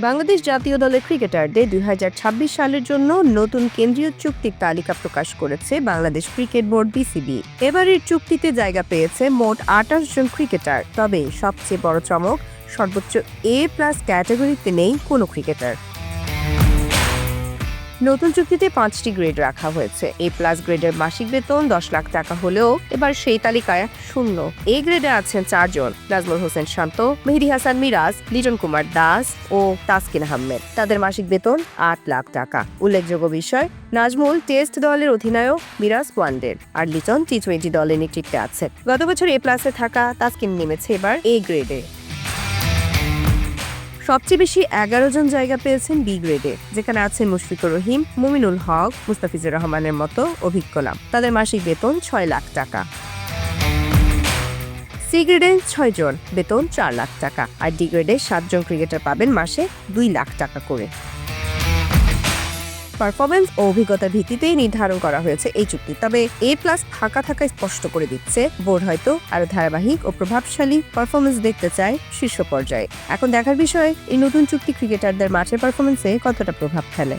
বাংলাদেশ জাতীয় দলের ক্রিকেটারদের ২০২৬ সালের জন্য নতুন কেন্দ্রীয় চুক্তির তালিকা প্রকাশ করেছে বাংলাদেশ ক্রিকেট বোর্ড বিসিবি। এবারের চুক্তিতে জায়গা পেয়েছে মোট ২৮ জন ক্রিকেটার। তবে সবচেয়ে বড় চমক, সর্বোচ্চ A+ ক্যাটাগরিতে নেই কোনো ক্রিকেটার। নতুন চুক্তিতে ৫টি গ্রেড রাখা হয়েছে। A+ গ্রেডের মাসিক বেতন ১০ লাখ টাকা হলেও এবার সেই তালিকায় শূন্য। এ গ্রেডে আছেন ৪ জন: নাজমুল হোসেন শান্ত, মেহেদী হাসান মিরাজ, লিটন কুমার দাস ও তাসকিন আহমেদ। তাদের মাসিক বেতন ৮ লাখ টাকা। উল্লেখযোগ্য বিষয়, নাজমুল টেস্ট দলের অধিনায়ক, মিরাজ ওয়ানডের, আর লিটন টি-20 দলের নেতৃত্বে আছে। গত বছর A+ থাকা তাসকিন নেমেছে এবার A গ্রেডে। সবচেয়ে বেশি ১১ জন জায়গা পেয়েছেন বি গ্রেডে, যেখানে আছেন মুশফিকুর রহিম, মুমিনুল হক, মুস্তাফিজুর রহমানের মতো অভিজ্ঞ নাম। তাদের মাসিক বেতন ৬ লাখ টাকা। সি গ্রেডে ৬ জন, বেতন ৪ লাখ টাকা। আর ডি গ্রেডে ৭ জন ক্রিকেটার পাবেন মাসে ২ লাখ টাকা করে। পারফরমেন্স ও অভিজ্ঞতার ভিত্তিতেই নির্ধারণ করা হয়েছে এই চুক্তি। তবে A+ ফাঁকা থাকায় স্পষ্ট করে দিচ্ছে বোর্ড হয়তো আরো ধারাবাহিক ও প্রভাবশালী পারফরমেন্স দেখতে চায় শীর্ষ পর্যায়ে। এখন দেখার বিষয়, এই নতুন চুক্তি ক্রিকেটারদের মাঠের পারফরমেন্সে কতটা প্রভাব ফেলে।